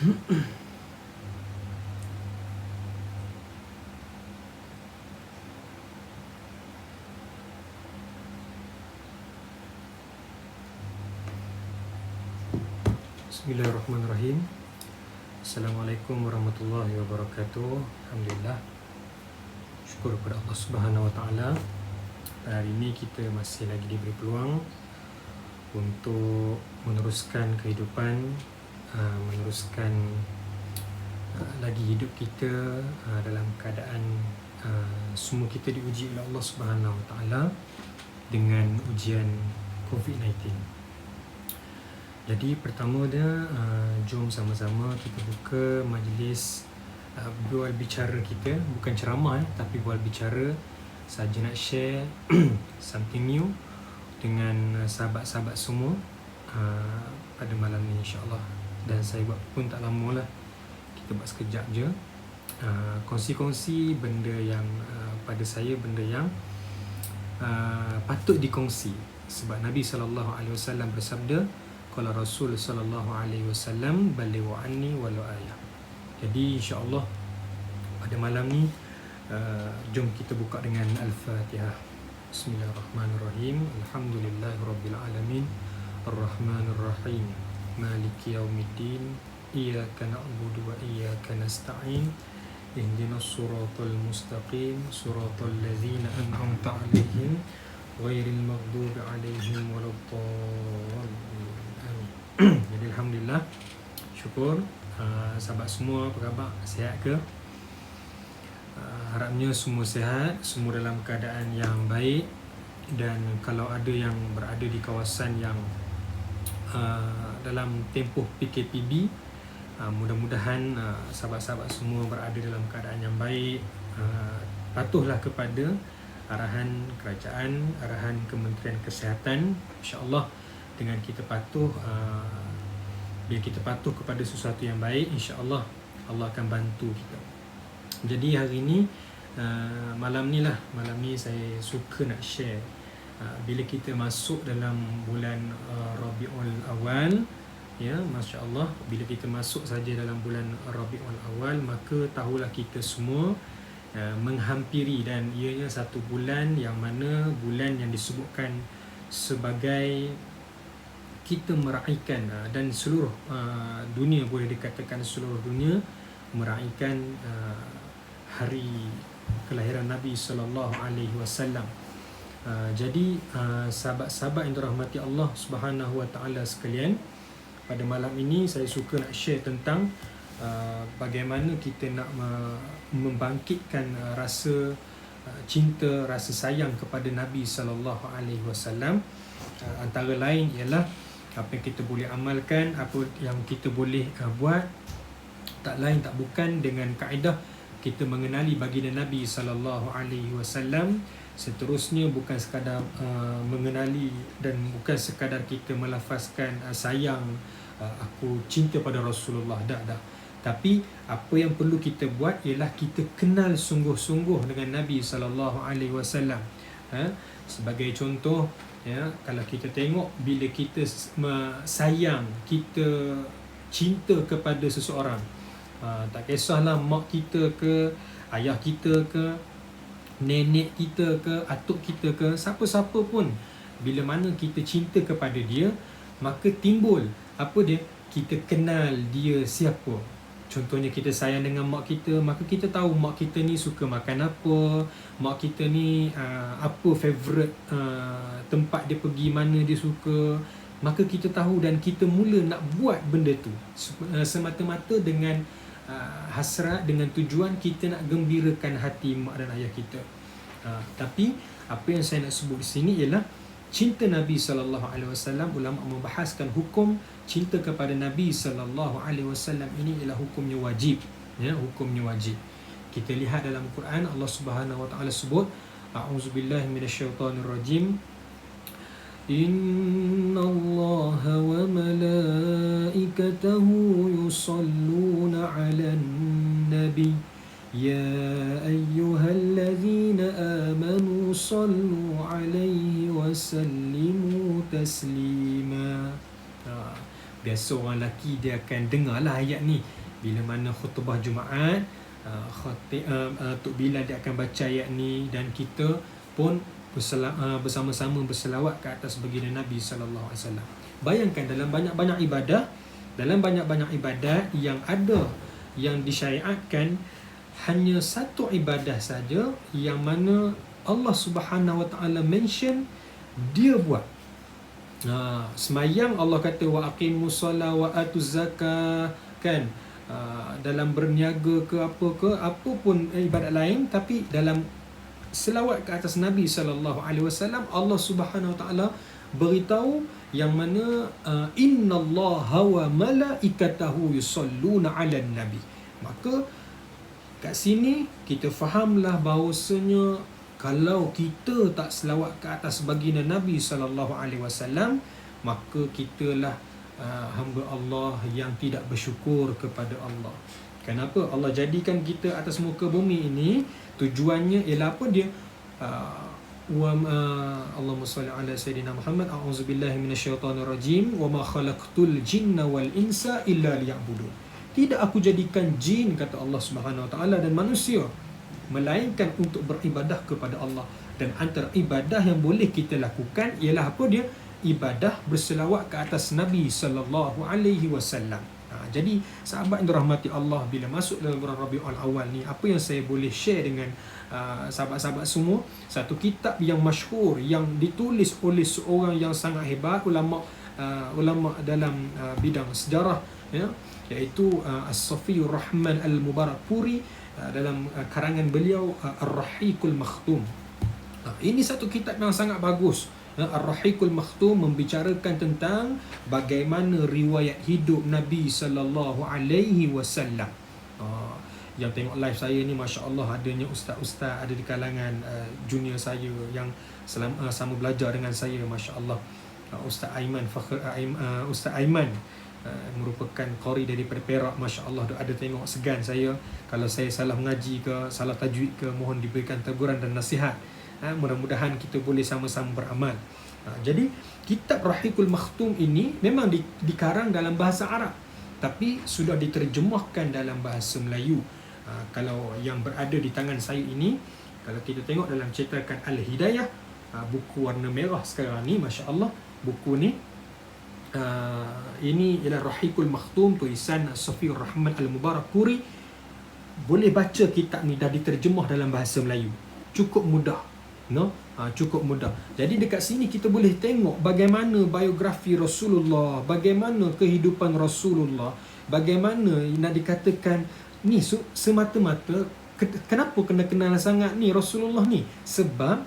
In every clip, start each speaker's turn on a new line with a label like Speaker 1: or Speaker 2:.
Speaker 1: Bismillahirrahmanirrahim. Assalamualaikum warahmatullahi wabarakatuh. Alhamdulillah, syukur kepada Allah Subhanahu Wa Taala. Hari ini kita masih lagi diberi peluang untuk meneruskan kehidupan, meneruskan lagi hidup kita dalam keadaan semua kita diuji oleh Allah Subhanahu Wa Taala dengan ujian COVID-19. Jadi pertama dia, jom sama-sama kita buka majlis bual bicara kita, bukan ceramah tapi bual bicara saja, nak share something new dengan sahabat-sahabat semua pada malam ni, insya-Allah. Dan saya buat pun tak lama lah, kita buat sekejap je, kongsi-kongsi benda yang pada saya, benda yang patut dikongsi. Sebab Nabi SAW bersabda, qala Rasul sallallahu alaihi wasallam, balighu anni walau ayah. Jadi insya-Allah pada malam ni jom kita buka dengan Al-Fatihah. Bismillahirrahmanirrahim. Alhamdulillahirabbil alamin, arrahmanir rahim, maliki yaumiddin, iyyaka na'budu wa iyyaka nasta'in, ihdinas siratal mustaqim, siratal ladzina an'amta 'alaihim ghairil maghdubi 'alaihim waladdallin. Jadi alhamdulillah, syukur. Sahabat semua, apa khabar? Sihat ke? Harapnya semua sihat, semua dalam keadaan yang baik. Dan kalau ada yang berada di kawasan yang dalam tempoh PKPB, mudah-mudahan sahabat-sahabat semua berada dalam keadaan yang baik. Patuhlah kepada arahan kerajaan, arahan Kementerian Kesihatan. InsyaAllah dengan kita patuh, bila kita patuh kepada sesuatu yang baik, insya-Allah Allah akan bantu kita. Jadi hari ni, malam ni saya suka nak share, bila kita masuk dalam bulan Rabiul Awal, ya, masya-Allah, bila kita masuk saja dalam bulan Rabiul Awal, maka tahulah kita semua menghampiri, dan ianya satu bulan yang mana bulan yang disebutkan sebagai kita meraihkan, dan seluruh dunia, boleh dikatakan seluruh dunia meraihkan hari kelahiran Nabi sallallahu alaihi wasallam. Jadi sahabat-sahabat yang dirahmati Allah Subhanahu Wa Taala sekalian, pada malam ini saya suka nak share tentang bagaimana kita nak membangkitkan rasa cinta, rasa sayang kepada Nabi sallallahu alaihi wasallam. Antara lain ialah apa yang kita boleh amalkan, apa yang kita boleh buat, tak lain tak bukan dengan kaedah kita mengenali baginda Nabi sallallahu alaihi wasallam. Seterusnya bukan sekadar mengenali, dan bukan sekadar kita melafazkan sayang, aku cinta pada Rasulullah, dah. Tapi apa yang perlu kita buat ialah kita kenal sungguh-sungguh dengan Nabi sallallahu alaihi wasallam. Sebagai contoh, ya, kalau kita tengok, bila kita sayang, kita cinta kepada seseorang, tak kisahlah mak kita ke, ayah kita ke, nenek kita ke, atuk kita ke, siapa-siapa pun, bila mana kita cinta kepada dia, maka timbul apa dia, kita kenal dia siapa. Contohnya kita sayang dengan mak kita, maka kita tahu mak kita ni suka makan apa, mak kita ni apa favourite tempat dia pergi, mana dia suka. Maka kita tahu dan kita mula nak buat benda tu semata-mata dengan hasrat, dengan tujuan kita nak gembirakan hati mak dan ayah kita. Tapi apa yang saya nak sebut di sini ialah cinta Nabi sallallahu alaihi wasallam. Ulama membahaskan hukum cinta kepada Nabi sallallahu alaihi wasallam ini ialah hukumnya wajib, ya, hukumnya wajib. Kita lihat dalam Quran, Allah Subhanahu wa taala sebut, a'udzubillahi minasyaitonirrajim, innallaha wa malaikatahu yusalluna 'alan nabi ya ayyuhalladzina amanu sallu 'alaihi wa sallimu taslima. Biasa orang lelaki dia akan dengarlah ayat ni bila mana khutbah Jumaat, Tok Bilal dia akan baca ayat ni, dan kita pun bersama-sama berselawat ke atas baginda Nabi sallallahu alaihi wasallam. Bayangkan dalam banyak-banyak ibadat yang ada yang disyariatkan, hanya satu ibadah saja yang mana Allah Subhanahu wa taala mention dia buat. Semayang Allah kata wa aqimus solah wa atuz zakah, kan? Dalam berniaga ke apa pun ibadat lain, tapi dalam selawat ke atas Nabi sallallahu alaihi wasallam, Allah Subhanahu wa taala beritahu yang mana innallaha wa malaikatahu yusalluna 'alan nabi. Maka kat sini kita fahamlah bahawasanya kalau kita tak selawat ke atas baginda Nabi sallallahu alaihi wasallam, maka kitalah hamba Allah yang tidak bersyukur kepada Allah. Kenapa Allah jadikan kita atas muka bumi ini? Tujuannya ialah apa dia? Allahumma salli ala sayyidina Muhammad. A'udzubillahi minasyaitonir rajim. Wa ma khalaqtul jinna wal insa illa liya'budun. Tidak aku jadikan jin, kata Allah Subhanahu wa taala, dan manusia melainkan untuk beribadah kepada Allah. Dan antara ibadah yang boleh kita lakukan ialah apa dia? Ibadah berselawat ke atas Nabi sallallahu alaihi wasallam. Jadi sahabat yang dirahmati Allah, bila masuk dalam bulan Rabiul Awal ni, apa yang saya boleh share dengan sahabat-sahabat semua, satu kitab yang masyhur yang ditulis oleh seorang yang sangat hebat, ulama dalam bidang sejarah, ya, iaitu As-Safiur Rahman Al-Mubarakpuri, dalam karangan beliau Ar-Rahiqul Makhtum. Ini satu kitab yang sangat bagus. Ar-Rahiqul Makhtum membicarakan tentang bagaimana riwayat hidup Nabi sallallahu alaihi wasallam. Yang tengok live saya ni, masya-Allah, adanya ustaz-ustaz ada di kalangan junior saya yang sama belajar dengan saya, masya-Allah. Ustaz Aiman Ustaz Aiman merupakan qari daripada Perak, masya-Allah. Ada tengok segan saya kalau saya salah mengaji ke, salah tajwid ke, mohon diberikan teguran dan nasihat. Mudah-mudahan kita boleh sama-sama beramal. Jadi kitab Rahiqul Makhtum ini memang dikarang dalam bahasa Arab, tapi sudah diterjemahkan dalam bahasa Melayu. Kalau yang berada di tangan saya ini, kalau kita tengok dalam cetakan Al-Hidayah, buku warna merah sekarang ni, masya-Allah, buku ni ini ialah Rahiqul Makhtum, tulisan Safiur Rahman Al-Mubarakpuri. Boleh baca kitab ni, dah diterjemah dalam bahasa Melayu. Cukup mudah. Cukup mudah. Jadi dekat sini kita boleh tengok bagaimana biografi Rasulullah, bagaimana kehidupan Rasulullah, bagaimana nak dikatakan ni semata-mata kenapa kena kenal sangat ni Rasulullah ni? Sebab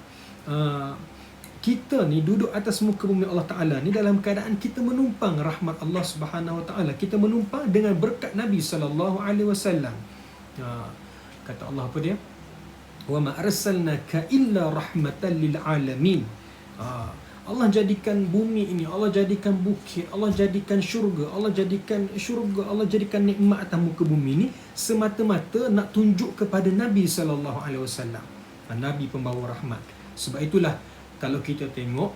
Speaker 1: kita ni duduk atas muka bumi Allah Ta'ala ni dalam keadaan kita menumpang rahmat Allah Subhanahu Wa Ta'ala. Kita menumpang dengan berkat Nabi Sallallahu Alaihi Wasallam. Kata Allah apa dia? Wa ma arsalnaka illa rahmatan lil alamin. Allah jadikan bumi ini, Allah jadikan bukit, Allah jadikan syurga, Allah jadikan nikmat atas muka bumi ini semata-mata nak tunjuk kepada Nabi sallallahu alaihi wasallam. Nabi pembawa rahmat. Sebab itulah kalau kita tengok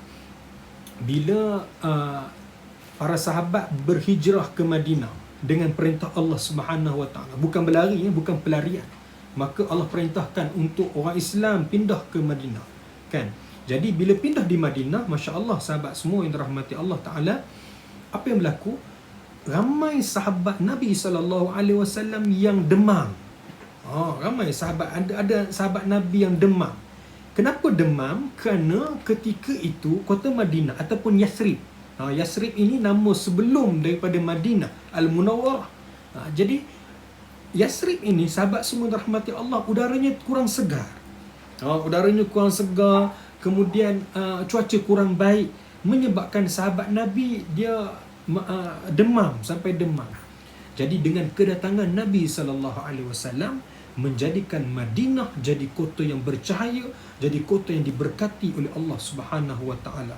Speaker 1: bila para sahabat berhijrah ke Madinah dengan perintah Allah Subhanahu Wa Taala, bukan berlari, bukan pelarian, maka Allah perintahkan untuk orang Islam pindah ke Madinah, kan? Jadi bila pindah di Madinah, masya-Allah sahabat semua yang dirahmati Allah Taala, apa yang berlaku? Ramai sahabat Nabi sallallahu alaihi wasallam yang demam. Ramai sahabat, ada sahabat Nabi yang demam. Kenapa demam? Kerana ketika itu kota Madinah ataupun Yathrib. Yathrib ini nama sebelum daripada Madinah Al-Munawwarah. Jadi Yathrib ini, sahabat semua rahmati Allah, udaranya kurang segar. Udaranya kurang segar, kemudian cuaca kurang baik, menyebabkan sahabat Nabi dia demam, sampai demam. Jadi dengan kedatangan Nabi sallallahu alaihi wasallam, menjadikan Madinah jadi kota yang bercahaya, jadi kota yang diberkati oleh Allah Subhanahu Wa Taala.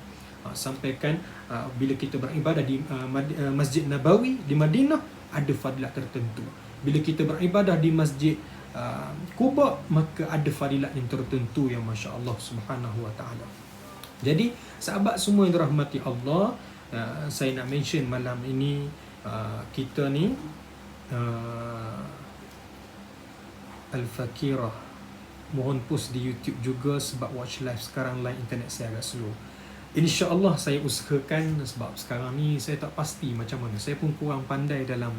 Speaker 1: Sampaikan bila kita beribadah di Masjid Nabawi di Madinah, ada fadilat tertentu. Bila kita beribadah di Masjid Quba, maka ada fadilat yang tertentu yang masya-Allah Subhanahu Wa Taala. Jadi sahabat semua yang dirahmati Allah, saya nak mention malam ini, kita ni Al-Fakirah, mohon post di YouTube juga sebab watch live sekarang line internet saya agak slow. InsyaAllah saya usahakan, sebab sekarang ni saya tak pasti macam mana. Saya pun kurang pandai dalam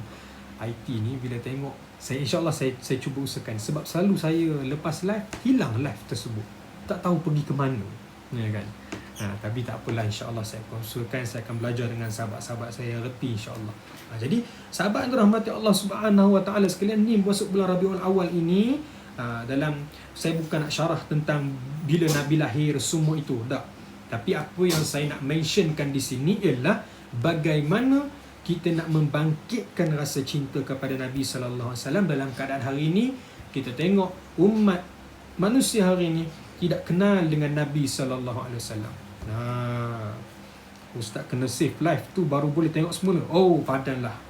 Speaker 1: IT ni. Bila tengok, InsyaAllah saya cuba usahakan. Sebab selalu saya lepas live, hilang live tersebut, tak tahu pergi ke mana, ya kan. Tapi tak apalah, insyaAllah saya akan usahakan. Saya akan belajar dengan sahabat-sahabat saya yang reti, insyaAllah. Jadi sahabat yang dirahmati Allah Subhanahu Wa Taala sekalian, ni masuk bulan Rabiul Awal ini, dalam, saya bukan nak syarah tentang bila Nabi lahir semua itu, tak. Tapi apa yang saya nak mentionkan di sini ialah bagaimana kita nak membangkitkan rasa cinta kepada Nabi sallallahu alaihi wasallam dalam keadaan hari ini. Kita tengok umat manusia hari ini tidak kenal dengan Nabi sallallahu alaihi wasallam. Ustaz kena save live tu baru boleh tengok semula. Oh, padanlah.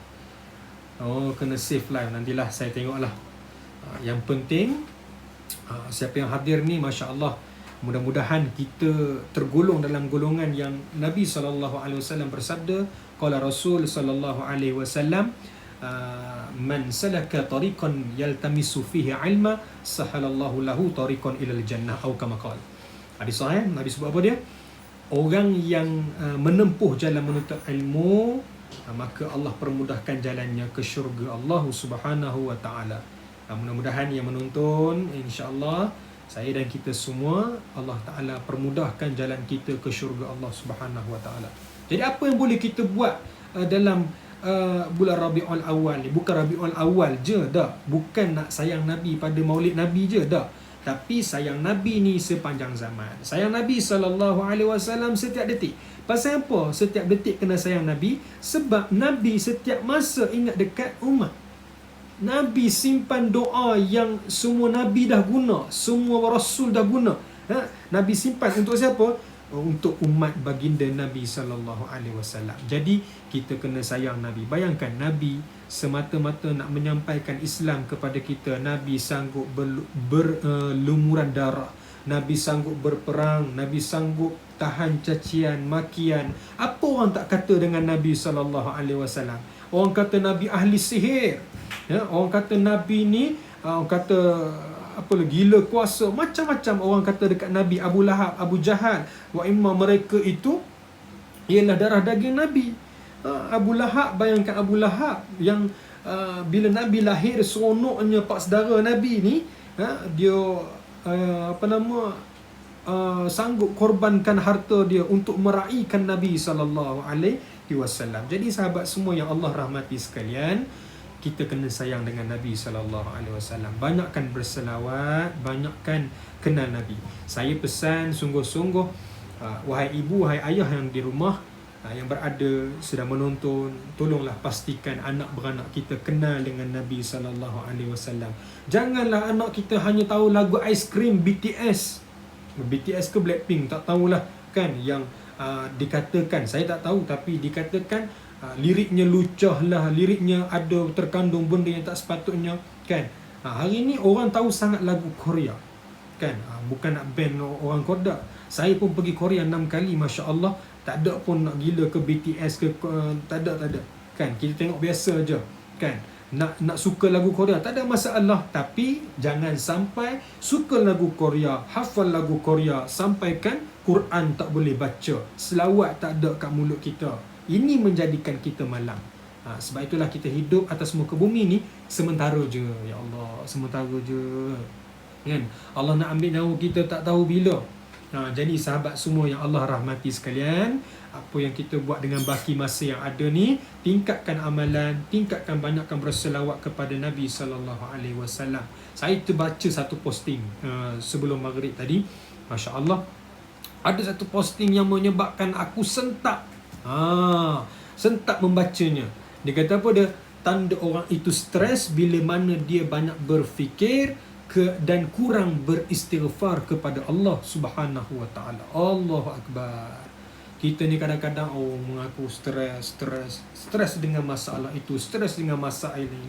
Speaker 1: Oh, kena save live. Nantilah saya tengoklah. Yang penting, siapa yang hadir ni, masya-Allah, mudah-mudahan kita tergolong dalam golongan yang Nabi sallallahu alaihi wasallam bersabda, qala Rasul sallallahu alaihi wasallam, man salaka tariqan yaltamisu fihi ilma sahalallahu lahu tariqan ilal jannah, atau kama qala. Hadis sahih, Nabi sebut apa dia? Orang yang menempuh jalan menuntut ilmu, maka Allah permudahkan jalannya ke syurga Allah Subhanahu wa taala. Mudah-mudahan yang menonton, insya-Allah saya dan kita semua, Allah Ta'ala permudahkan jalan kita ke syurga Allah Subhanahu Wa Ta'ala. Jadi apa yang boleh kita buat dalam bulan Rabiul Awal ni? Bukan Rabiul Awal je, dah. Bukan nak sayang Nabi pada maulid Nabi je, dah. Tapi sayang Nabi ni sepanjang zaman. Sayang Nabi SAW setiap detik. Pasal apa setiap detik kena sayang Nabi? Sebab Nabi setiap masa ingat dekat umat. Nabi simpan doa yang semua Nabi dah guna, semua Rasul dah guna. Nabi simpan untuk siapa? Untuk umat baginda Nabi SAW. Jadi kita kena sayang Nabi. Bayangkan Nabi semata-mata nak menyampaikan Islam kepada kita, Nabi sanggup berlumuran darah, Nabi sanggup berperang, Nabi sanggup tahan cacian, makian. Apa orang tak kata dengan Nabi SAW? Orang kata Nabi ahli sihir, orang kata Nabi ni, orang kata apa lagi, gila kuasa, macam-macam orang kata dekat Nabi. Abu Lahab, Abu Jahal, wa imma mereka itu ialah darah daging Nabi. Abu Lahab, bayangkan Abu Lahab yang bila Nabi lahir, seronoknya pak saudara Nabi ni, dia sanggup korbankan harta dia untuk meraihkan Nabi sallallahu alaihi wasallam. Jadi sahabat semua yang Allah rahmati sekalian, kita kena sayang dengan Nabi sallallahu alaihi wasallam. Banyakkan berselawat, banyakkan kenal Nabi. Saya pesan sungguh-sungguh, wahai ibu, wahai ayah yang di rumah, yang berada sedang menonton, tolonglah pastikan anak beranak kita kenal dengan Nabi sallallahu alaihi wasallam. Janganlah anak kita hanya tahu lagu aiskrim BTS ke Blackpink, tak tahulah kan, yang dikatakan, saya tak tahu, tapi dikatakan liriknya lucah lah, liriknya ada terkandung benda yang tak sepatutnya kan. Hari ni orang tahu sangat lagu Korea kan, bukan nak ban orang Korea. Saya pun pergi Korea 6 kali, Masya Allah. Tak ada pun nak gila ke BTS ke, tak ada kan. Kita tengok biasa je kan. Nak suka lagu Korea tak ada masalah, tapi jangan sampai suka lagu Korea, hafal lagu Korea, sampaikan Quran tak boleh baca, selawat tak ada kat mulut kita. Ini menjadikan kita malang. Sebab itulah kita hidup atas muka bumi ni sementara je, ya Allah, sementara je kan. Allah nak ambil nyawa kita tak tahu bila. Jadi sahabat semua yang Allah rahmati sekalian, apa yang kita buat dengan baki masa yang ada ni, tingkatkan amalan, tingkatkan banyakkan berselawat kepada Nabi sallallahu alaihi wasallam. Saya terbaca satu posting sebelum maghrib tadi, Masya Allah, ada satu posting yang menyebabkan aku sentak membacanya. Dia kata apa dia? Tanda orang itu stres bila mana dia banyak berfikir dan kurang beristighfar kepada Allah Subhanahu wa taala. Allahu akbar. Kita ni kadang-kadang mengaku stres dengan masalah itu, stres dengan masalah ini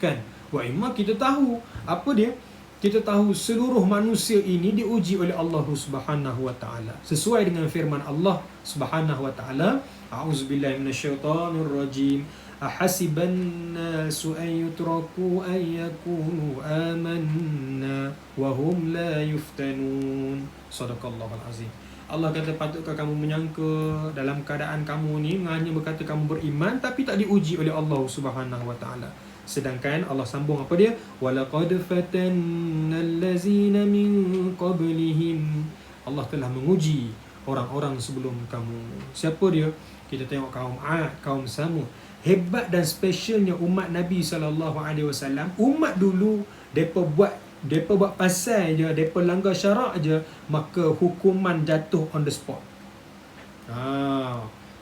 Speaker 1: kan. Wa imma kita tahu apa dia? kita tahu seluruh manusia ini diuji oleh Allah Subhanahu wa taala. Sesuai dengan firman Allah Subhanahu wa taala, a'udzubillahi minasyaitonir rajim. Ahasiban nasu an yutraku an yakunu amanna wa hum la yuftanun. Sadaqallahul azim. Allah kata, patutkah kamu menyangka dalam keadaan kamu ni hanya berkata kamu beriman tapi tak diuji oleh Allah Subhanahu wa taala. Sedangkan Allah sambung apa dia? Walaqad fatannal ladzina min qablihim. Allah telah menguji orang-orang sebelum kamu. Siapa dia? Kita tengok kaum 'Ad, kaum Samud. Hebat dan specialnya umat Nabi sallallahu alaihi wasallam. Umat dulu depa buat pasal je, depa langgar syarak je, maka hukuman jatuh on the spot.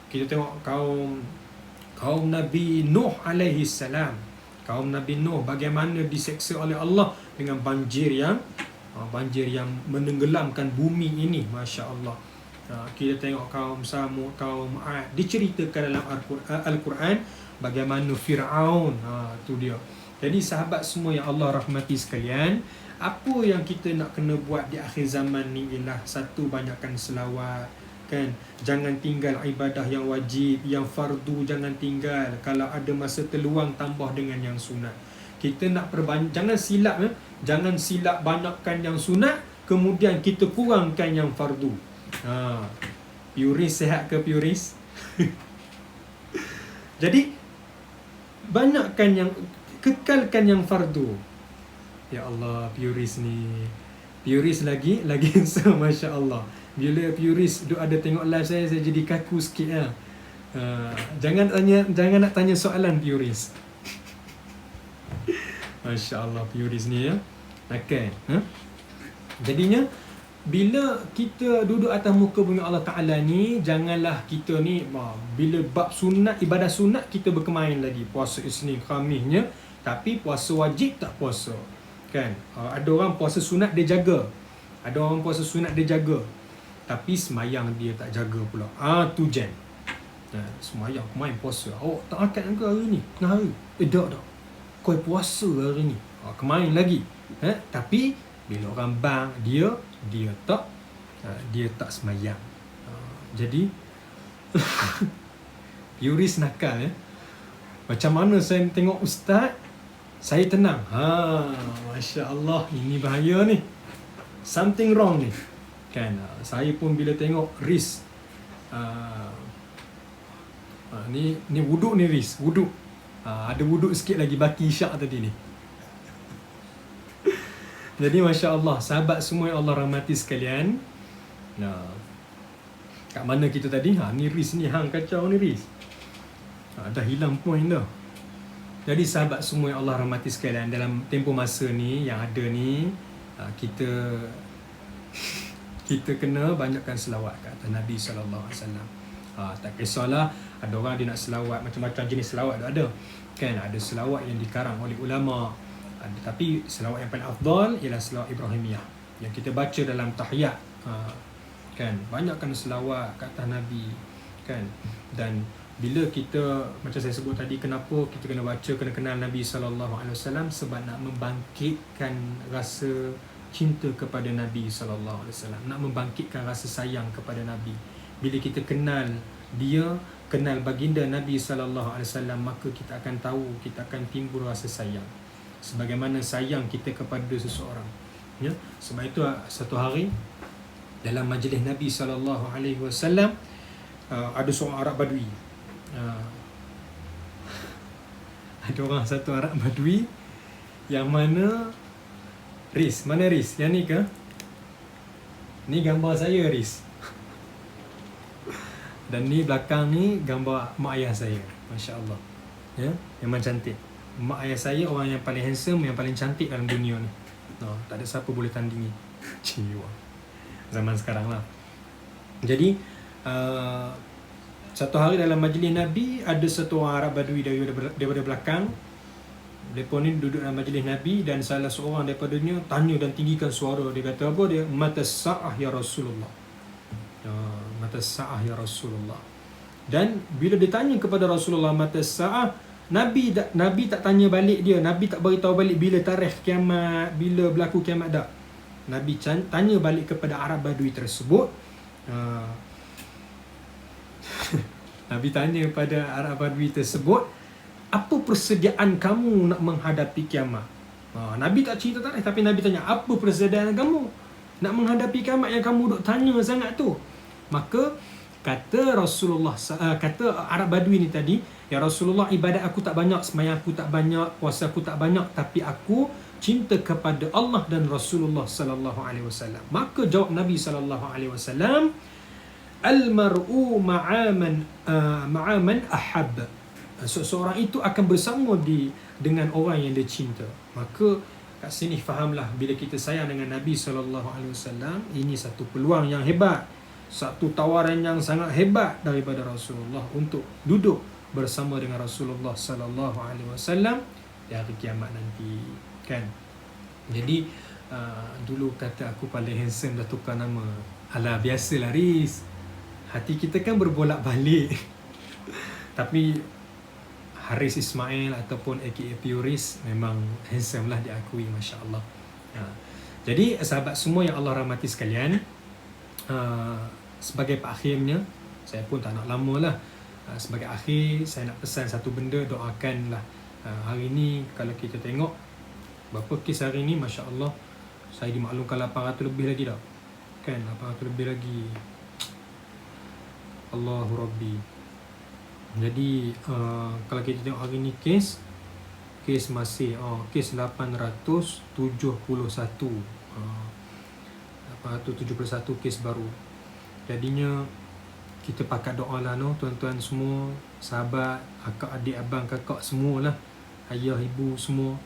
Speaker 1: Kita tengok kaum Nabi Nuh alaihi salam. Kaum Nabi Nuh bagaimana diseksa oleh Allah dengan banjir yang menenggelamkan bumi ini, masya-Allah. Kita tengok kaum Samud, kaum 'Ad, diceritakan dalam Al-Quran bagaimana Fir'aun. Tu dia. Jadi sahabat semua yang Allah rahmati sekalian, apa yang kita nak kena buat di akhir zaman ni ialah satu, banyakkan selawat, kan? Jangan tinggal ibadah yang wajib, yang fardu jangan tinggal. Kalau ada masa terluang, tambah dengan yang sunat. Kita nak jangan silap banyakkan yang sunat, kemudian kita kurangkan yang fardu. Puris sihat ke puris? Jadi banyakkan yang, kekalkan yang fardu. Ya Allah, puris lagi so, masya Allah. Bila puris ada tengok live saya jadi kaku sikit lah. Jangan nak tanya soalan puris. Masya Allah, puris ni ya. Okay. Jadinya bila kita duduk atas muka bumi Allah Ta'ala ni, janganlah kita ni bila bab sunat, ibadah sunat kita berkemain lagi. Puasa Isnin Khamisnya, tapi puasa wajib tak puasa, kan? Ada orang puasa sunat dia jaga, ada orang puasa sunat dia jaga, tapi semayang dia tak jaga pula. Tu jam. Semayang main puasa. Awak tak akad ke hari ni? Tengah hari? Tak. Kau puasa hari ni. Kemain lagi. Tapi bila orang bang dia tak semayang. Jadi puris nakal ya. Macam mana saya tengok ustaz, saya tenang. Masya Allah, ini bahaya ni. Something wrong ni. Kan? Saya pun bila tengok Riz, ni wuduk ni Riz, wuduk. Ada wuduk sikit lagi baki isyak tadi ni. Jadi Masya Allah, sahabat semua yang Allah rahmati sekalian. Kat mana kita tadi? Ni Riz ni, hang kacau ni Riz. Dah hilang point dah. Jadi sahabat semua yang Allah rahmati sekalian, dalam tempoh masa ni yang ada ni, kita kena banyakkan selawat kat atas Nabi SAW. Tak kisahlah, ada orang dia nak selawat, macam-macam jenis selawat ada. Kan, ada selawat yang dikarang oleh ulama. Tapi selawat yang paling afdal ialah selawat Ibrahimiyah yang kita baca dalam tahiyat. Kan, banyakkan selawat kat atas Nabi, kan. Dan bila kita, macam saya sebut tadi, kenapa kita kena baca, kena kenal Nabi SAW, sebab nak membangkitkan rasa cinta kepada Nabi SAW, nak membangkitkan rasa sayang kepada Nabi. Bila kita kenal dia, kenal baginda Nabi SAW, maka kita akan tahu, kita akan timbul rasa sayang, sebagaimana sayang kita kepada seseorang, ya. Sebab itu satu hari dalam majlis Nabi SAW, ada seorang Arab Badui. Ada orang satu Arab Badui yang mana Riz, mana Riz? Yang ni ke? Ni gambar saya Riz. Dan ni belakang ni gambar mak ayah saya. Masya Allah, ya, memang cantik. Mak ayah saya orang yang paling handsome, yang paling cantik dalam dunia ni. Tak ada siapa boleh tandingi. Jiwa zaman sekarang lah. Jadi satu hari dalam majlis Nabi, ada satu orang Arab Badui daripada belakang. Mereka ni duduk dalam majlis Nabi, dan salah seorang daripadanya tanya dan tinggikan suara. Dia kata apa dia? Mata sa'ah ya Rasulullah. Mata sa'ah ya Rasulullah. Dan bila ditanya kepada Rasulullah mata sa'ah, Nabi tak tanya balik dia, Nabi tak beritahu balik bila tarikh kiamat, bila berlaku kiamat tak. Nabi tanya balik kepada Arab Badui tersebut. Nabi tanya pada Arab Badui tersebut, apa persediaan kamu nak menghadapi kiamat? Nabi tak cerita tarikh, tapi Nabi tanya, apa persediaan kamu nak menghadapi kiamat yang kamu duk tanya sangat tu? Maka kata Rasulullah, kata Arab Badui ni tadi, ya Rasulullah, ibadat aku tak banyak, sembahyang aku tak banyak, puasa aku tak banyak, tapi aku cinta kepada Allah dan Rasulullah sallallahu alaihi wasallam. Maka jawab Nabi sallallahu alaihi wasallam, al-mar'u ma'aman ahab. Seseorang itu akan bersama dengan orang yang dia cinta. Maka kat sini fahamlah, bila kita sayang dengan Nabi sallallahu alaihi wasallam, ini satu peluang yang hebat, satu tawaran yang sangat hebat daripada Rasulullah untuk duduk bersama dengan Rasulullah sallallahu alaihi wasallam di hari kiamat nanti, kan? Jadi dulu kata aku paling handsome, dah tukar nama. Alah, biasalah Riz, hati kita kan berbolak-balik. Tapi Haris Ismail ataupun aka Puris memang handsome lah, diakui, masya-Allah. Jadi sahabat semua yang Allah rahmati sekalian, sebagai akhirnya, saya pun tak nak lama lah. Sebagai akhir, saya nak pesan satu benda, doakanlah. Hari ni kalau kita tengok berapa kes hari ni, Masya Allah, saya dimaklumkan 800 lebih lagi tak? Kan, 800 lebih lagi. Allahu Rabbi. Jadi kalau kita tengok hari ni kes masih kes 871 kes baru. Jadinya kita pakat doa lah, no, tuan-tuan semua, sahabat, akak, adik, abang, kakak semualah, ayah, ibu semua,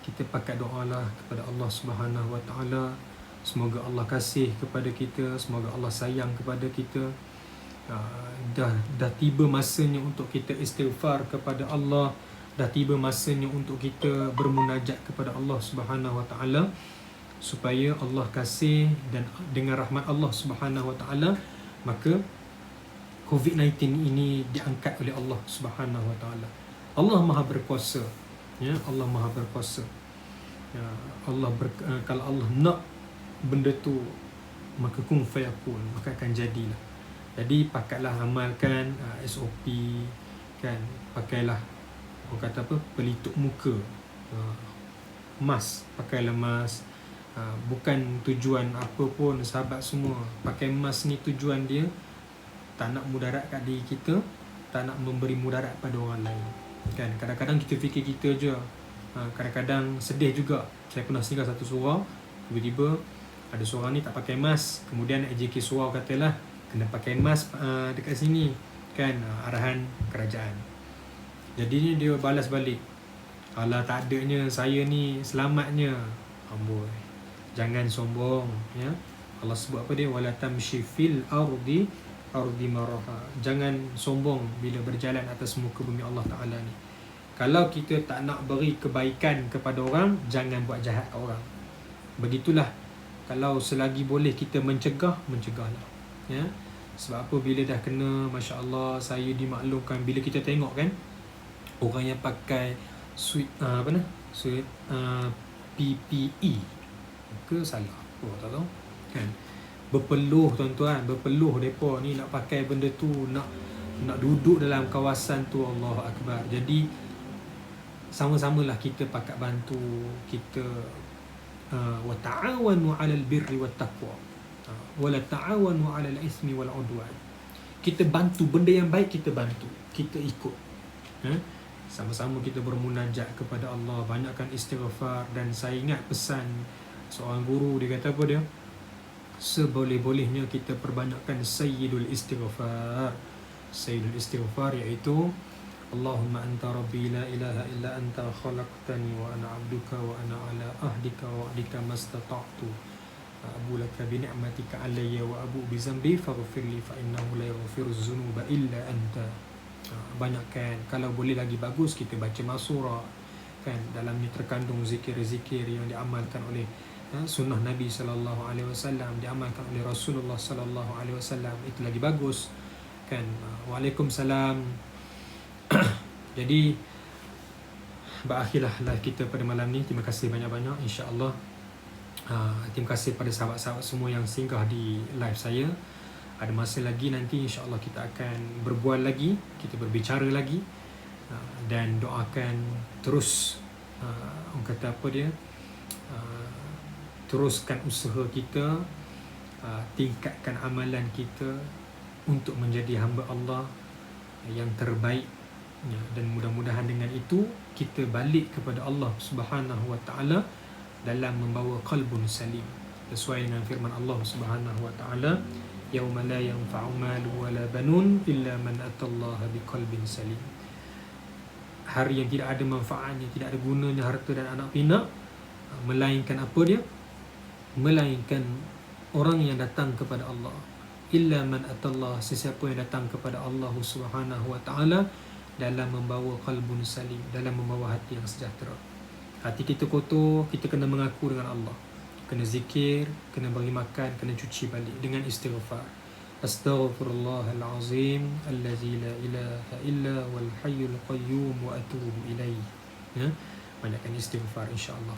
Speaker 1: kita pakat doa lah kepada Allah Subhanahu Wa Taala. Semoga Allah kasih kepada kita, semoga Allah sayang kepada kita. Dah tiba masanya untuk kita istighfar kepada Allah, dah tiba masanya untuk kita bermunajat kepada Allah Subhanahu Wa Taala, supaya Allah kasih, dan dengan rahmat Allah Subhanahu Wa Taala, maka COVID-19 ini diangkat oleh Allah Subhanahu Wa Taala. Allah Maha berkuasa, ya, Allah Maha berkuasa. Ya, kalau Allah nak benda tu, maka kun fayakun, maka akan jadilah. Jadi pakatlah amalkan SOP, kan, pakailah, orang kata apa, pelitup muka, mask, pakailah mask. Bukan tujuan apa pun sahabat semua, pakai mask ni tujuan dia tak nak mudarat kat diri kita, tak nak memberi mudarat pada orang lain, kan. Kadang-kadang kita fikir kita je, kadang-kadang sedih juga. Saya pernah singgah satu surau, tiba-tiba ada seorang ni tak pakai mask, kemudian AJK surau katalah kena pakai mask dekat sini, kan, arahan kerajaan. Jadinya dia balas balik, alah tak adanya, saya ni selamatnya. Amboi, jangan sombong, ya. Allah sebut apa dia, wala tamshi fil ardi maraha. Jangan sombong bila berjalan atas muka bumi Allah Taala ni. Kalau kita tak nak beri kebaikan kepada orang, jangan buat jahat kat orang. Begitulah, kalau selagi boleh kita mencegahlah, ya. Sebab apa, bila dah kena, masya-Allah, saya dimaklumkan bila kita tengok, kan, orang yang pakai PPE ke salah, tak tahu, kan, berpeluh, tuan-tuan, berpeluh depa ni nak pakai benda tu, nak duduk dalam kawasan tu. Allahu Akbar. Jadi sama-samalah kita pakat bantu, kita wa ta'awanu 'alal birri wat taqwa wa la ta'awanu 'alal ismi wal 'udwan. Kita bantu benda yang baik, kita bantu, kita ikut, sama-sama kita bermunajat kepada Allah, banyakkan istighfar. Dan saya ingat pesan seorang guru, dia kata apa dia, seboleh-bolehnya kita perbanyakkan sayyidul istighfar. Sayyidul istighfar iaitu Allahumma anta rabbi la ilaha illa anta khalaqtani wa ana 'abduka wa ana 'ala ahdika wa wa'dika mastata'tu abu laka bi ni'matika 'alayya wa abu bi zambi faghfirli fa innahu la yaghfiruz dzunuba illa anta. Banyakkan, kalau boleh lagi bagus kita baca masurah, kan, dalamnya terkandung zikir-zikir yang diamalkan oleh sunnah Nabi sallallahu alaihi wasallam, diamalkan oleh Rasulullah sallallahu alaihi wasallam, itu lagi bagus, kan. Waalaikumsalam. Jadi berakhirlah live kita pada malam ni. Terima kasih banyak-banyak, insya-Allah. Terima kasih pada sahabat-sahabat semua yang singgah di live saya. Ada masa lagi nanti insya-Allah kita akan berbual lagi, kita berbicara lagi, dan doakan terus, orang kata apa dia, teruskan usaha kita, tingkatkan amalan kita untuk menjadi hamba Allah yang terbaik, ya, dan mudah-mudahan dengan itu kita balik kepada Allah Subhanahu wa taala dalam membawa qalbun salim, sesuai dengan firman Allah Subhanahu wa taala, yauma la yanfa'u malu wala banun illa man atallaha biqalbin salim. Hari yang tidak ada manfaatnya, tidak ada gunanya harta dan anak pinak, melainkan apa dia? Melainkan orang yang datang kepada Allah. Illa man atallah, sesiapa yang datang kepada Allah Subhanahu wa taala dalam membawa qalbun salim, dalam membawa hati yang sejahtera. Hati kita kotor, kita kena mengaku dengan Allah, kena zikir, kena bagi makan, kena cuci balik dengan istighfar. Astaghfirullahalazim allazi la ilaha illa wal hayyul qayyum wa atubu ilaih. Ya, banyakkan istighfar insya-Allah.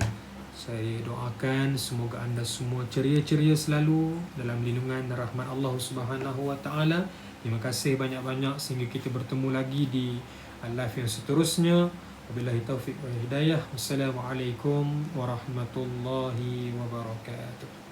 Speaker 1: Saya doakan semoga anda semua ceria-ceria selalu dalam lindungan dan rahmat Allah Subhanahu wa taala. Terima kasih banyak-banyak sehingga kita bertemu lagi di live yang seterusnya. Wabillahi taufiq wa hidayah. Wassalamualaikum warahmatullahi wabarakatuh.